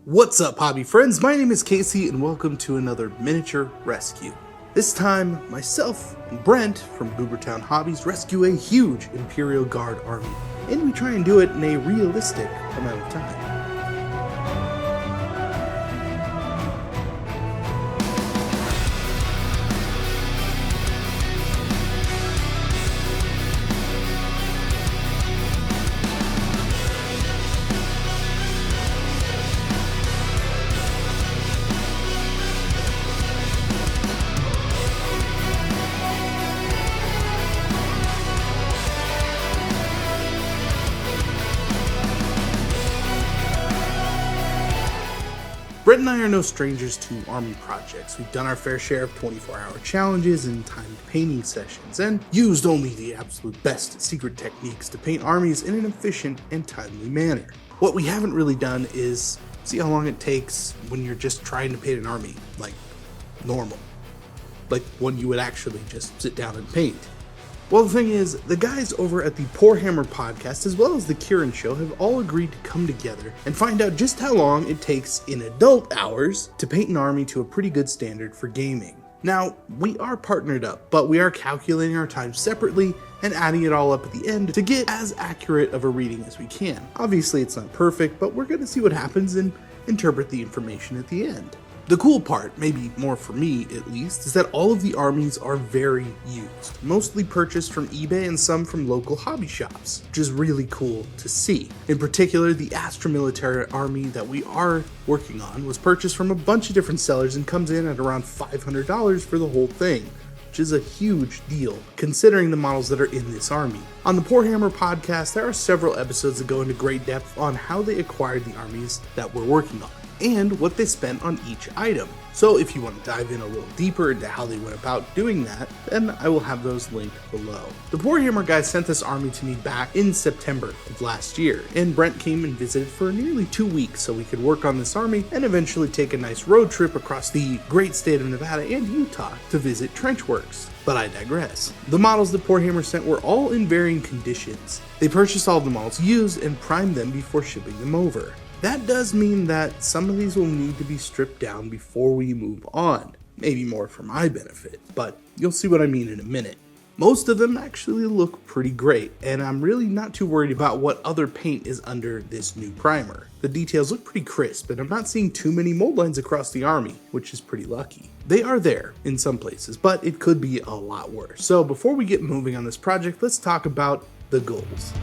What's up, hobby friends? My name is Casey and welcome to another miniature rescue. This time, myself and Brent from Goblin Hobbies rescue a huge Imperial Guard army, and we try and do it in a realistic amount of time. Brent and I are no strangers to army projects. We've done our fair share of 24-hour challenges and timed painting sessions, and used only the absolute best secret techniques to paint armies in an efficient and timely manner. What we haven't really done is see how long it takes when you're just trying to paint an army, like normal. Like one you would actually just sit down and paint. Well, the thing is, the guys over at the Poorhammer Podcast, as well as the Kieran show, have all agreed to come together and find out just how long it takes in adult hours to paint an army to a pretty good standard for gaming. Now, we are partnered up, but we are calculating our time separately and adding it all up at the end to get as accurate of a reading as we can. Obviously, it's not perfect, but we're going to see what happens and interpret the information at the end. The cool part, maybe more for me at least, is that all of the armies are very used, mostly purchased from eBay and some from local hobby shops, which is really cool to see. In particular, the Astra Militarum army that we are working on was purchased from a bunch of different sellers and comes in at around $500 for the whole thing, which is a huge deal considering the models that are in this army. On the Poorhammer Podcast, there are several episodes that go into great depth on how they acquired the armies that we're working on, and what they spent on each item. So if you want to dive in a little deeper into how they went about doing that, then I will have those linked below. The Poorhammer guys sent this army to me back in September of last year, and Brent came and visited for nearly 2 weeks so we could work on this army and eventually take a nice road trip across the great state of Nevada and Utah to visit Trenchworks. But I digress. The models that Poorhammer sent were all in varying conditions. They purchased all of the models used and primed them before shipping them over. That does mean that some of these will need to be stripped down before we move on. Maybe more for my benefit, but you'll see what I mean in a minute. Most of them actually look pretty great, and I'm really not too worried about what other paint is under this new primer. The details look pretty crisp, and I'm not seeing too many mold lines across the army, which is pretty lucky. They are there in some places, but it could be a lot worse. So before we get moving on this project, let's talk about the goals.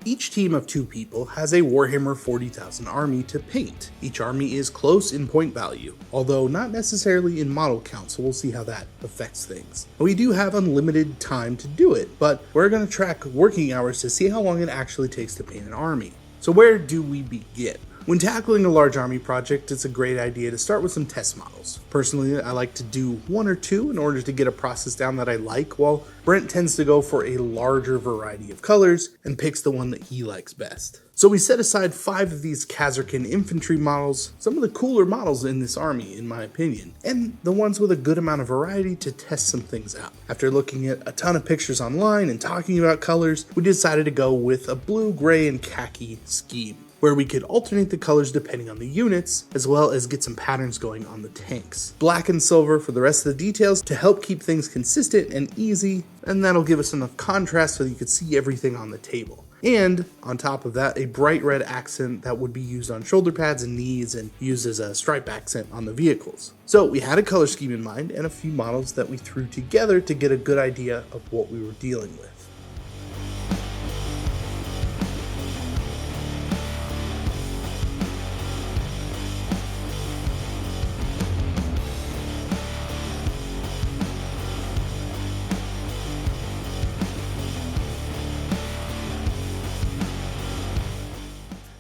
Each team of 2 people has a Warhammer 40,000 army to paint. Each army is close in point value, although not necessarily in model count, so we'll see how that affects things. We do have unlimited time to do it, but we're going to track working hours to see how long it actually takes to paint an army. So where do we begin? When tackling a large army project, it's a great idea to start with some test models. Personally, I like to do 1 or 2 in order to get a process down that I like, while Brent tends to go for a larger variety of colors and picks the one that he likes best. So we set aside 5 of these Khazarkan infantry models, some of the cooler models in this army in my opinion, and the ones with a good amount of variety to test some things out. After looking at a ton of pictures online and talking about colors, we decided to go with a blue, gray, and khaki scheme, where we could alternate the colors depending on the units, as well as get some patterns going on the tanks. Black and silver for the rest of the details to help keep things consistent and easy, and that'll give us enough contrast so you could see everything on the table. And on top of that, a bright red accent that would be used on shoulder pads and knees and used as a stripe accent on the vehicles. So we had a color scheme in mind and a few models that we threw together to get a good idea of what we were dealing with.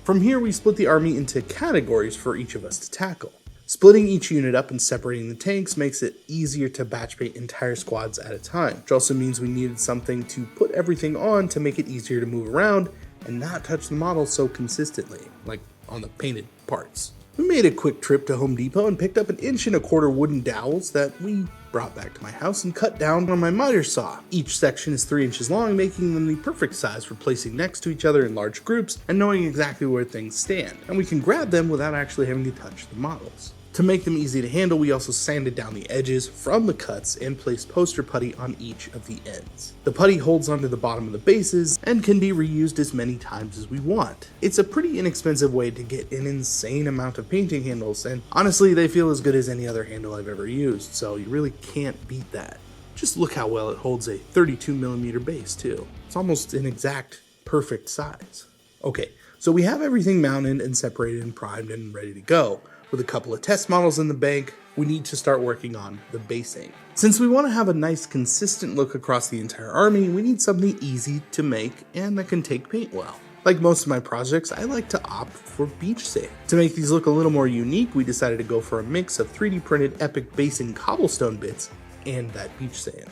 From here, we split the army into categories for each of us to tackle. Splitting each unit up and separating the tanks makes it easier to batch paint entire squads at a time, which also means we needed something to put everything on to make it easier to move around and not touch the model so consistently, like on the painted parts. We made a quick trip to Home Depot and picked up 1.25 inch wooden dowels that we brought back to my house and cut down on my miter saw. Each section is 3 inches long, making them the perfect size for placing next to each other in large groups and knowing exactly where things stand. And we can grab them without actually having to touch the models. To make them easy to handle, we also sanded down the edges from the cuts and placed poster putty on each of the ends. The putty holds onto the bottom of the bases and can be reused as many times as we want. It's a pretty inexpensive way to get an insane amount of painting handles, and honestly they feel as good as any other handle I've ever used, so you really can't beat that. Just look how well it holds a 32mm base too. It's almost an exact perfect size. Okay, so we have everything mounted and separated and primed and ready to go. With a couple of test models in the bank, we need to start working on the basing. Since we want to have a nice consistent look across the entire army, we need something easy to make and that can take paint well. Like most of my projects, I like to opt for beach sand. To make these look a little more unique, we decided to go for a mix of 3D printed epic basing cobblestone bits and that beach sand.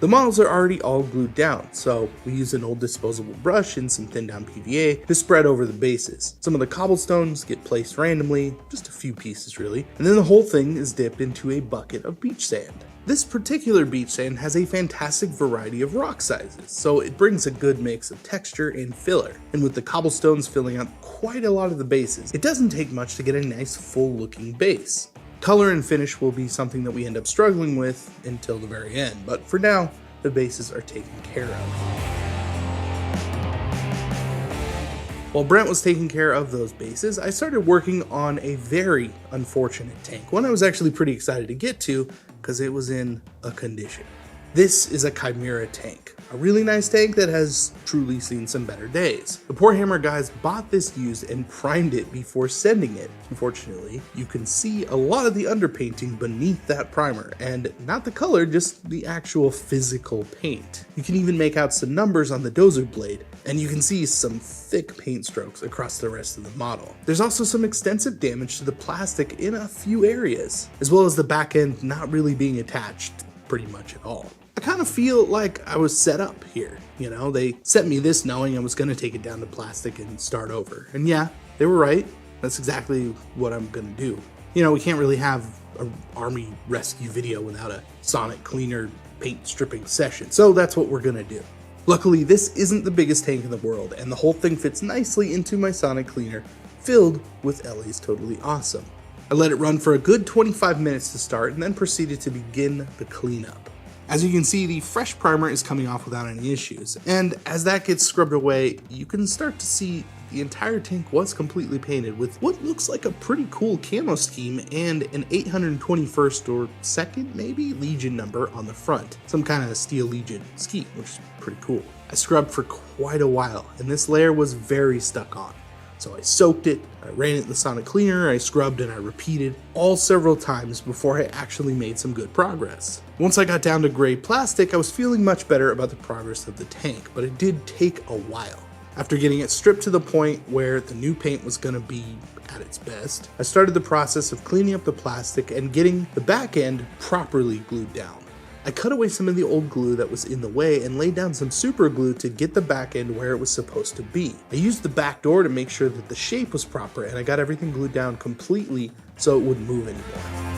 The models are already all glued down, so we use an old disposable brush and some thinned down PVA to spread over the bases. Some of the cobblestones get placed randomly, just a few pieces really, and then the whole thing is dipped into a bucket of beach sand. This particular beach sand has a fantastic variety of rock sizes, so it brings a good mix of texture and filler. And with the cobblestones filling out quite a lot of the bases, it doesn't take much to get a nice full looking base. Color and finish will be something that we end up struggling with until the very end, but for now, the bases are taken care of. While Brent was taking care of those bases, I started working on a very unfortunate tank, one I was actually pretty excited to get to because it was in a condition. This is a Chimera tank, a really nice tank that has truly seen some better days. The Poorhammer guys bought this used and primed it before sending it. Unfortunately, you can see a lot of the underpainting beneath that primer, and not the color, just the actual physical paint. You can even make out some numbers on the dozer blade, and you can see some thick paint strokes across the rest of the model. There's also some extensive damage to the plastic in a few areas, as well as the back end not really being attached pretty much at all. I kind of feel like I was set up here, you know, they sent me this knowing I was going to take it down to plastic and start over. And yeah, they were right. That's exactly what I'm going to do. You know, we can't really have an army rescue video without a sonic cleaner paint stripping session, so that's what we're going to do. Luckily, this isn't the biggest tank in the world, and the whole thing fits nicely into my sonic cleaner filled with LA's Totally Awesome. I let it run for a good 25 minutes to start and then proceeded to begin the cleanup. As you can see, the fresh primer is coming off without any issues, and as that gets scrubbed away, you can start to see the entire tank was completely painted with what looks like a pretty cool camo scheme and an 821st or 2nd maybe Legion number on the front. Some kind of Steel Legion scheme, which is pretty cool. I scrubbed for quite a while, and this layer was very stuck on. So I soaked it, I ran it in the sonic cleaner, I scrubbed and I repeated all several times before I actually made some good progress. Once I got down to gray plastic, I was feeling much better about the progress of the tank, but it did take a while. After getting it stripped to the point where the new paint was going to be at its best, I started the process of cleaning up the plastic and getting the back end properly glued down. I cut away some of the old glue that was in the way and laid down some super glue to get the back end where it was supposed to be. I used the back door to make sure that the shape was proper, and I got everything glued down completely so it wouldn't move anymore.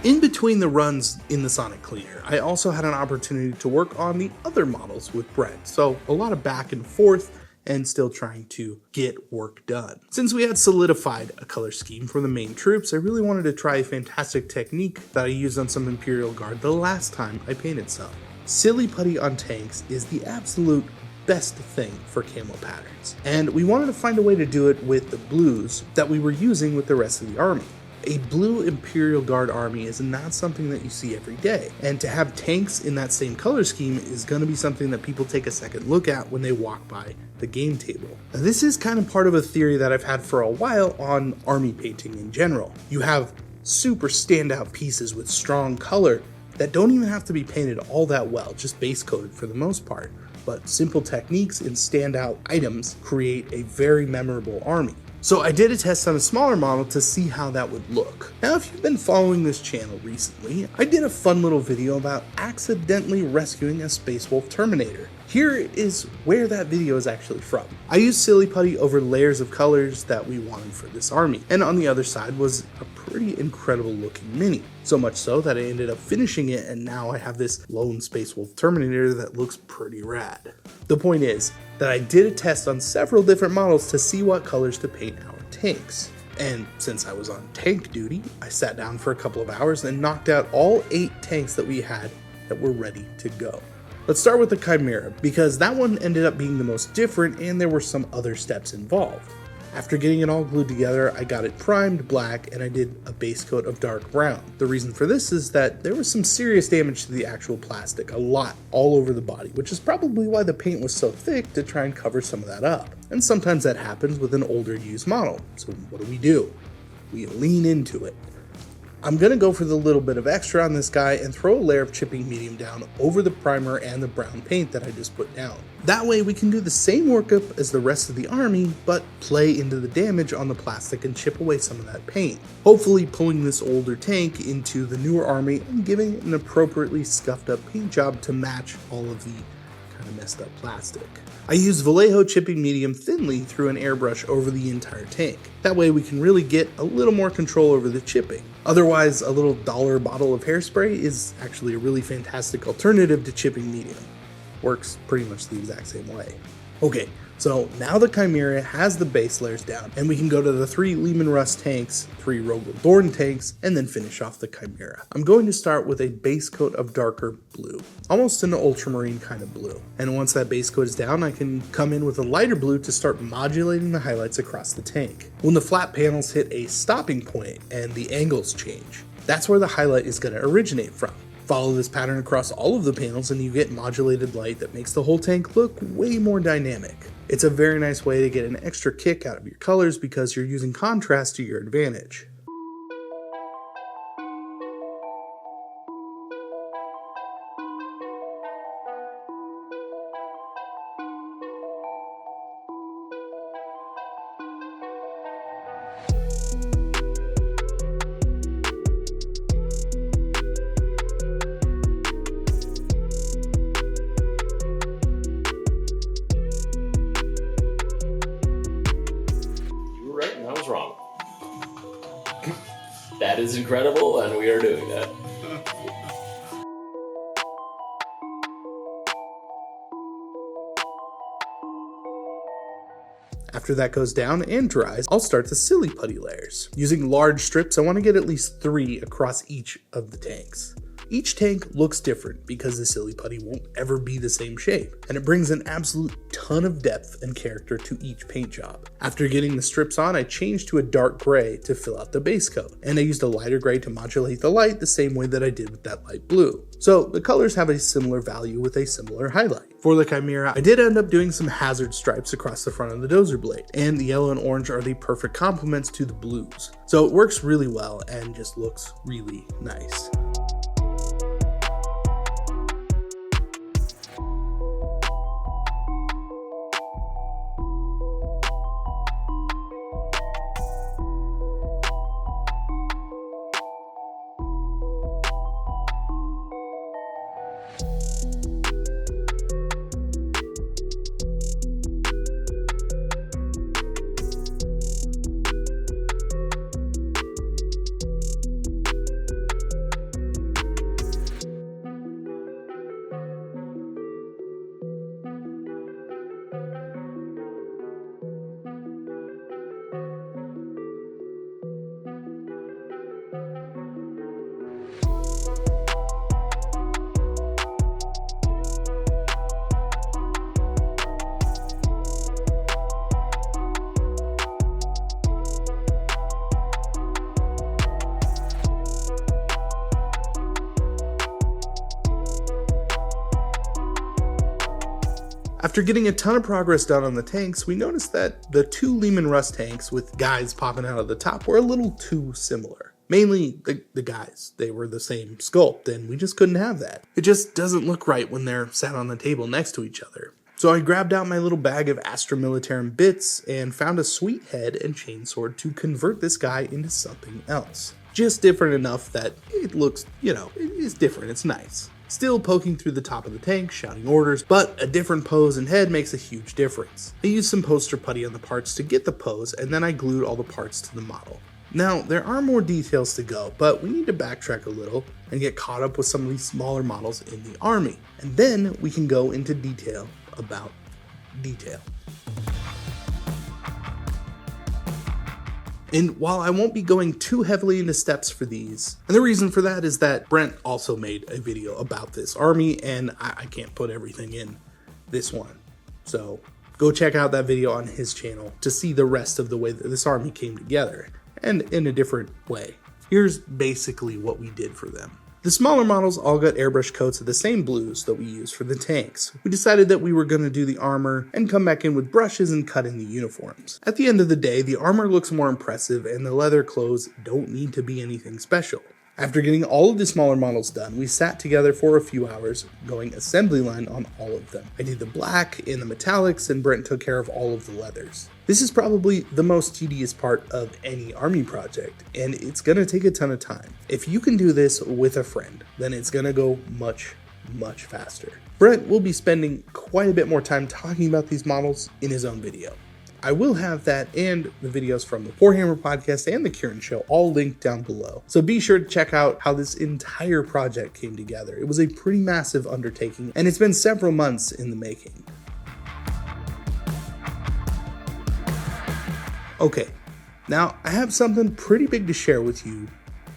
In between the runs in the sonic cleaner, I also had an opportunity to work on the other models with Brent, so a lot of back and forth and still trying to get work done. Since we had solidified a color scheme for the main troops, I really wanted to try a fantastic technique that I used on some Imperial Guard the last time I painted some. Silly putty on tanks is the absolute best thing for camo patterns, and we wanted to find a way to do it with the blues that we were using with the rest of the army. A blue Imperial Guard army is not something that you see every day, and to have tanks in that same color scheme is going to be something that people take a second look at when they walk by the game table. Now, this is kind of part of a theory that I've had for a while on army painting in general. You have super standout pieces with strong color that don't even have to be painted all that well, just base coated for the most part, but simple techniques and standout items create a very memorable army. So I did a test on a smaller model to see how that would look. Now if you've been following this channel recently, I did a fun little video about accidentally rescuing a Space Wolf Terminator. Here is where that video is actually from. I used Silly Putty over layers of colors that we wanted for this army, and on the other side was a pretty incredible looking mini. So much so that I ended up finishing it, and now I have this lone Space Wolf Terminator that looks pretty rad. The point is that I did a test on several different models to see what colors to paint our tanks. And since I was on tank duty, I sat down for a couple of hours and knocked out all 8 tanks that we had that were ready to go. Let's start with the Chimera, because that one ended up being the most different and there were some other steps involved. After getting it all glued together, I got it primed black and I did a base coat of dark brown. The reason for this is that there was some serious damage to the actual plastic, a lot all over the body, which is probably why the paint was so thick to try and cover some of that up. And sometimes that happens with an older used model. So what do? We lean into it. I'm going to go for the little bit of extra on this guy and throw a layer of chipping medium down over the primer and the brown paint that I just put down. That way we can do the same workup as the rest of the army, but play into the damage on the plastic and chip away some of that paint. Hopefully pulling this older tank into the newer army and giving it an appropriately scuffed up paint job to match all of the kind of messed up plastic. I use Vallejo chipping medium thinly through an airbrush over the entire tank. That way we can really get a little more control over the chipping. Otherwise, a little dollar bottle of hairspray is actually a really fantastic alternative to chipping medium. Works pretty much the exact same way. Okay, so now the Chimera has the base layers down, and we can go to the 3 Lehman Russ tanks, 3 Rogel Dorn tanks, and then finish off the Chimera. I'm going to start with a base coat of darker blue, almost an ultramarine kind of blue. And once that base coat is down, I can come in with a lighter blue to start modulating the highlights across the tank. When the flat panels hit a stopping point and the angles change, that's where the highlight is going to originate from. Follow this pattern across all of the panels and you get modulated light that makes the whole tank look way more dynamic. It's a very nice way to get an extra kick out of your colors because you're using contrast to your advantage. Wrong. That is incredible, and we are doing that. After that goes down and dries, I'll start the Silly Putty layers. Using large strips, I want to get at least 3 across each of the tanks. Each tank looks different because the Silly Putty won't ever be the same shape, and it brings an absolute ton of depth and character to each paint job. After getting the strips on, I changed to a dark gray to fill out the base coat, and I used a lighter gray to modulate the light the same way that I did with that light blue. So the colors have a similar value with a similar highlight. For the Chimera, I did end up doing some hazard stripes across the front of the dozer blade, and the yellow and orange are the perfect complements to the blues. So it works really well and just looks really nice. After getting a ton of progress done on the tanks, we noticed that the 2 Lehman Russ tanks with guys popping out of the top were a little too similar. Mainly the guys. They were the same sculpt, and we just couldn't have that. It just doesn't look right when they're sat on the table next to each other. So I grabbed out my little bag of Astra Militarum bits and found a sweet head and chainsword to convert this guy into something else. Just different enough that it looks, it's different, it's nice. Still poking through the top of the tank, shouting orders, but a different pose and head makes a huge difference. I used some poster putty on the parts to get the pose, and then I glued all the parts to the model. Now, there are more details to go, but we need to backtrack a little and get caught up with some of these smaller models in the army. And then we can go into detail about detail. And while I won't be going too heavily into steps for these, and the reason for that is that Brent also made a video about this army, and I can't put everything in this one. So go check out that video on his channel to see the rest of the way that this army came together, and in a different way. Here's basically what we did for them. The smaller models all got airbrush coats of the same blues that we use for the tanks. We decided that we were going to do the armor and come back in with brushes and cut in the uniforms. At the end of the day, the armor looks more impressive and the leather clothes don't need to be anything special. After getting all of the smaller models done, we sat together for a few hours, going assembly line on all of them. I did the black and the metallics, and Brent took care of all of the leathers. This is probably the most tedious part of any army project, and it's gonna take a ton of time. If you can do this with a friend, then it's gonna go much faster. Brent will be spending quite a bit more time talking about these models in his own video. I will have that and the videos from the Poorhammer Podcast and the Kieran Show all linked down below. So be sure to check out how this entire project came together. It was a pretty massive undertaking, and it's been several months in the making. Okay, now I have something pretty big to share with you,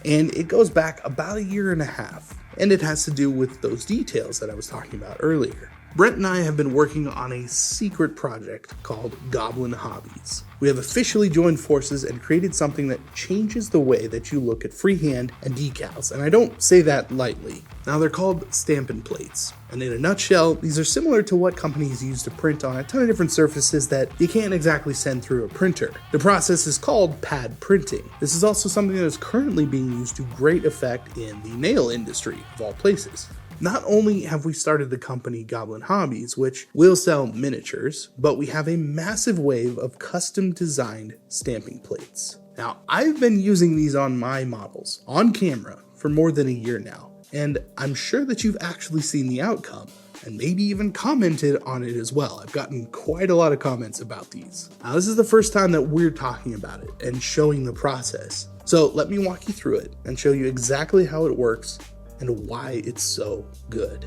and it goes back about a year and a half, and it has to do with those details that I was talking about earlier. Brent and I have been working on a secret project called Goblin Hobbies. We have officially joined forces and created something that changes the way that you look at freehand and decals, and I don't say that lightly. Now, they're called stampin' plates, and in a nutshell, these are similar to what companies use to print on a ton of different surfaces that you can't exactly send through a printer. The process is called pad printing. This is also something that is currently being used to great effect in the nail industry, of all places. Not only have we started the company Goblin Hobbies, which will sell miniatures, but we have a massive wave of custom designed stamping plates. Now, I've been using these on my models on camera for more than a year now, and I'm sure that you've actually seen the outcome and maybe even commented on it as well. I've gotten quite a lot of comments about these. Now, this is the first time that we're talking about it and showing the process. So let me walk you through it and show you exactly how it works and why it's so good.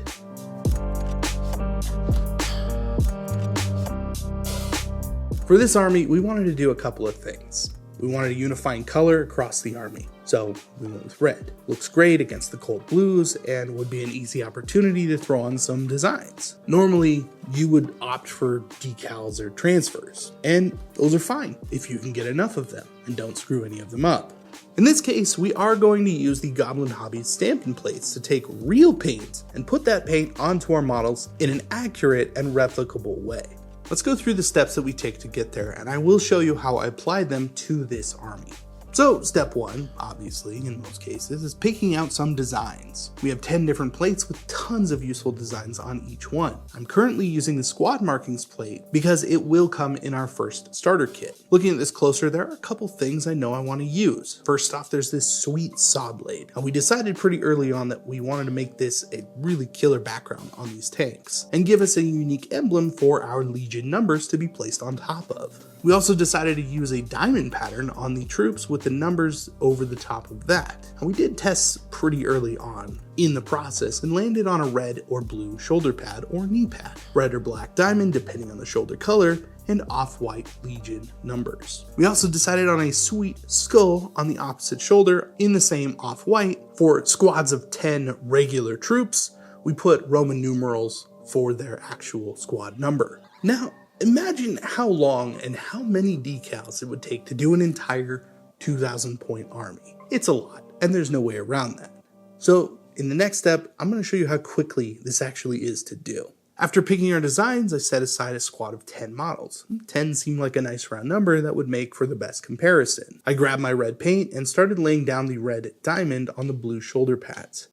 For this army, we wanted to do a couple of things. We wanted a unifying color across the army, so we went with red. Looks great against the cold blues and would be an easy opportunity to throw on some designs. Normally, you would opt for decals or transfers, and those are fine if you can get enough of them and don't screw any of them up. In this case, we are going to use the Goblin Hobbies stamping plates to take real paint and put that paint onto our models in an accurate and replicable way. Let's go through the steps that we take to get there, and I will show you how I applied them to this army. So step one, obviously in most cases, is picking out some designs. We have 10 different plates with tons of useful designs on each one. I'm currently using the squad markings plate because it will come in our first starter kit. Looking at this closer, there are a couple things I know I want to use. First off, there's this sweet saw blade. And we decided pretty early on that we wanted to make this a really killer background on these tanks and give us a unique emblem for our Legion numbers to be placed on top of. We also decided to use a diamond pattern on the troops with the numbers over the top of that. And we did tests pretty early on in the process and landed on a red or blue shoulder pad or knee pad, red or black diamond depending on the shoulder color, and off-white Legion numbers. We also decided on a sweet skull on the opposite shoulder in the same off-white. For squads of 10 regular troops, we put Roman numerals for their actual squad number. Now, imagine how long and how many decals it would take to do an entire 2,000 point army. It's a lot, and there's no way around that. So in the next step, I'm going to show you how quickly this actually is to do. After picking our designs, I set aside a squad of 10 models. 10 seemed like a nice round number that would make for the best comparison. I grabbed my red paint and started laying down the red diamond on the blue shoulder pads.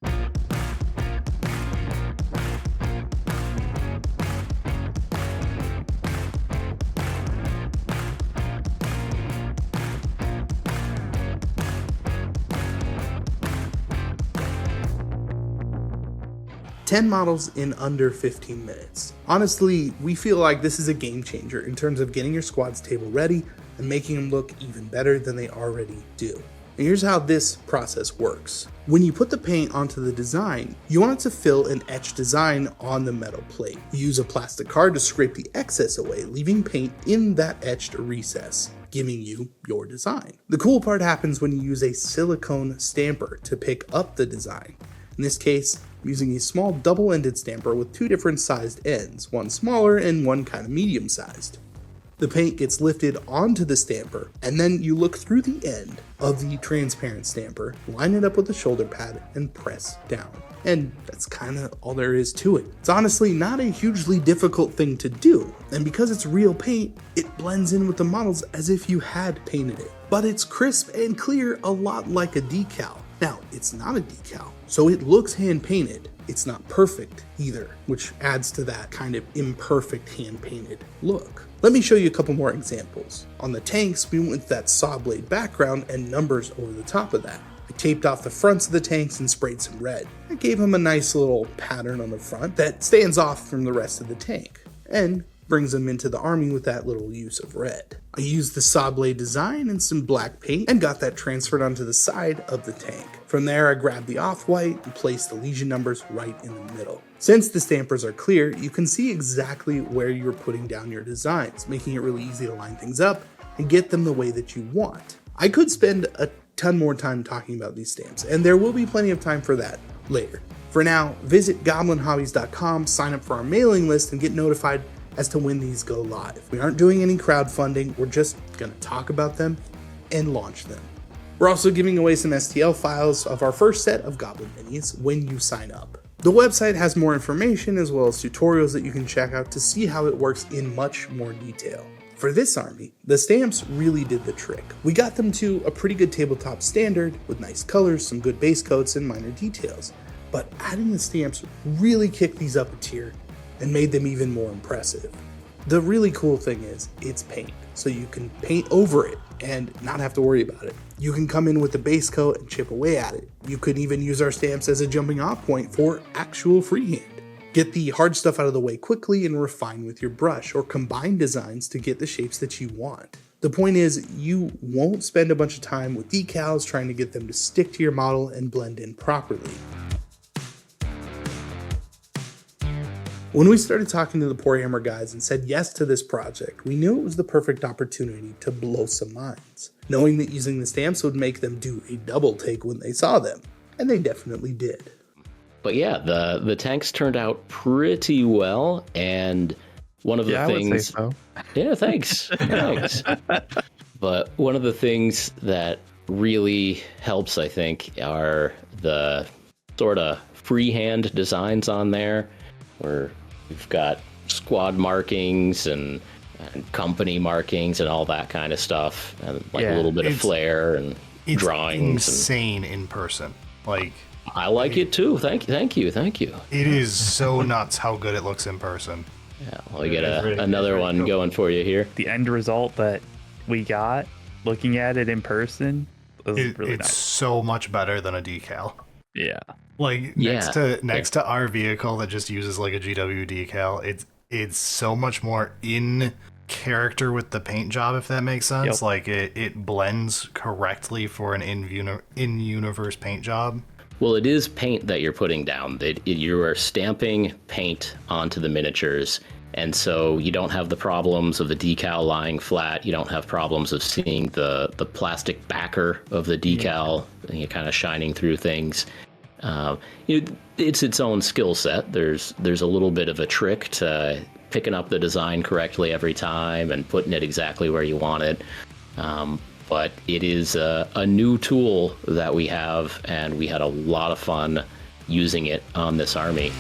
10 models in under 15 minutes. Honestly, we feel like this is a game changer in terms of getting your squad's table ready and making them look even better than they already do. And here's how this process works. When you put the paint onto the design, you want it to fill an etched design on the metal plate. You use a plastic card to scrape the excess away, leaving paint in that etched recess, giving you your design. The cool part happens when you use a silicone stamper to pick up the design. In this case, I'm using a small double-ended stamper with 2 different sized ends, one smaller and one kind of medium-sized. The paint gets lifted onto the stamper, and then you look through the end of the transparent stamper, line it up with the shoulder pad, and press down. And that's kind of all there is to it. It's honestly not a hugely difficult thing to do, and because it's real paint, it blends in with the models as if you had painted it. But it's crisp and clear, a lot like a decal. Now, it's not a decal, so it looks hand-painted. It's not perfect either, which adds to that kind of imperfect hand-painted look. Let me show you a couple more examples. On the tanks, we went with that saw blade background and numbers over the top of that. I taped off the fronts of the tanks and sprayed some red. I gave them a nice little pattern on the front that stands off from the rest of the tank, and brings them into the army with that little use of red. I used the saw blade design and some black paint and got that transferred onto the side of the tank. From there, I grabbed the off-white and placed the legion numbers right in the middle. Since the stampers are clear, you can see exactly where you're putting down your designs, making it really easy to line things up and get them the way that you want. I could spend a ton more time talking about these stamps, and there will be plenty of time for that later. For now, visit goblinhobbies.com, sign up for our mailing list, and get notified as to when these go live. We aren't doing any crowdfunding, we're just gonna talk about them and launch them. We're also giving away some STL files of our first set of Goblin minis when you sign up. The website has more information as well as tutorials that you can check out to see how it works in much more detail. For this army, the stamps really did the trick. We got them to a pretty good tabletop standard with nice colors, some good base coats, and minor details. But adding the stamps really kicked these up a tier and made them even more impressive. The really cool thing is, it's paint, so you can paint over it and not have to worry about it. You can come in with the base coat and chip away at it. You could even use our stamps as a jumping off point for actual freehand. Get the hard stuff out of the way quickly and refine with your brush, or combine designs to get the shapes that you want. The point is, you won't spend a bunch of time with decals trying to get them to stick to your model and blend in properly. When we started talking to the Poorhammer guys and said yes to this project, we knew it was the perfect opportunity to blow some minds, knowing that using the stamps would make them do a double take when they saw them, and they definitely did. But yeah, the tanks turned out pretty well, and one of the things... I would say so. Yeah, thanks. Thanks. But one of the things that really helps, I think, are the sort of freehand designs on there, where we've got squad markings and company markings and all that kind of stuff, and like a little bit of flair and drawings. It's insane in person. Like, I like it too. Thank you. It is so nuts how good it looks in person. Yeah, well, we get another one going for you here. The end result that we got, looking at it in person, was really it's nice. So much better than a decal. Yeah. Like next to our vehicle that just uses like a GW decal, it's so much more in character with the paint job, if that makes sense. Yep. Like it blends correctly for an in-universe paint job. Well, it is paint that you're putting down. You are stamping paint onto the miniatures, and so you don't have the problems of the decal lying flat. You don't have problems of seeing the plastic backer of the decal, kind of shining through things. It's its own skill set. There's a little bit of a trick to picking up the design correctly every time and putting it exactly where you want it. But it is a new tool that we have, and we had a lot of fun using it on this army.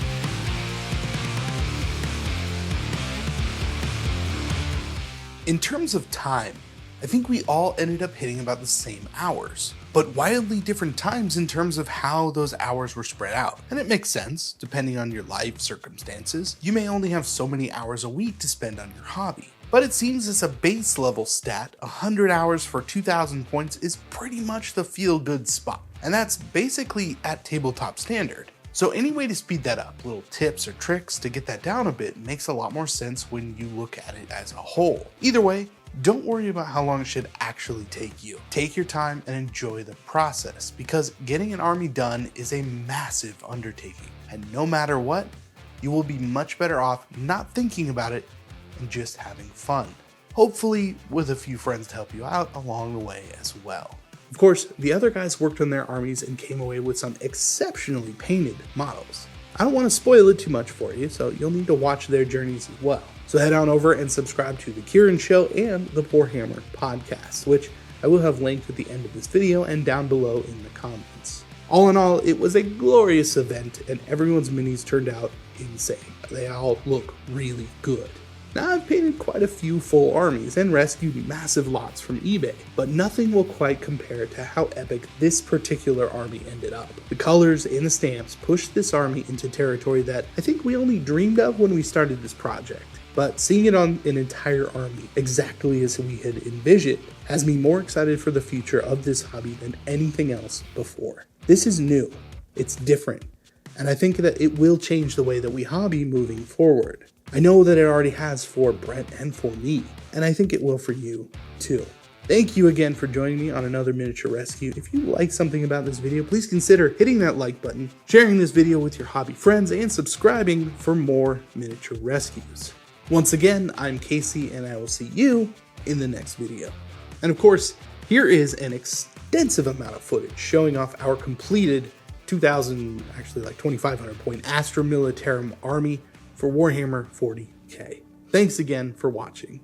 In terms of time, I think we all ended up hitting about the same hours, but wildly different times in terms of how those hours were spread out. And it makes sense, depending on your life circumstances. You may only have so many hours a week to spend on your hobby. But it seems as a base level stat, 100 hours for 2,000 points is pretty much the feel-good spot. And that's basically at tabletop standard. So any way to speed that up, little tips or tricks to get that down a bit, makes a lot more sense when you look at it as a whole. Either way, don't worry about how long it should actually take you. Take your time and enjoy the process, because getting an army done is a massive undertaking, and no matter what, you will be much better off not thinking about it and just having fun. Hopefully with a few friends to help you out along the way as well. Of course, the other guys worked on their armies and came away with some exceptionally painted models. I don't want to spoil it too much for you, so you'll need to watch their journeys as well. So head on over and subscribe to the Kieran Show and the Poorhammer Podcast, which I will have linked at the end of this video and down below in the comments. All in all, it was a glorious event, and everyone's minis turned out insane. They all look really good. Now, I've painted quite a few full armies and rescued massive lots from eBay, but nothing will quite compare to how epic this particular army ended up. The colors and the stamps pushed this army into territory that I think we only dreamed of when we started this project. But seeing it on an entire army exactly as we had envisioned has me more excited for the future of this hobby than anything else before. This is new, it's different, and I think that it will change the way that we hobby moving forward. I know that it already has for Brent and for me, and I think it will for you too. Thank you again for joining me on another miniature rescue. If you like something about this video, please consider hitting that like button, sharing this video with your hobby friends, and subscribing for more miniature rescues. Once again, I'm Casey, and I will see you in the next video. And of course, here is an extensive amount of footage showing off our completed 2,500 point Astra Militarum army for Warhammer 40K. Thanks again for watching.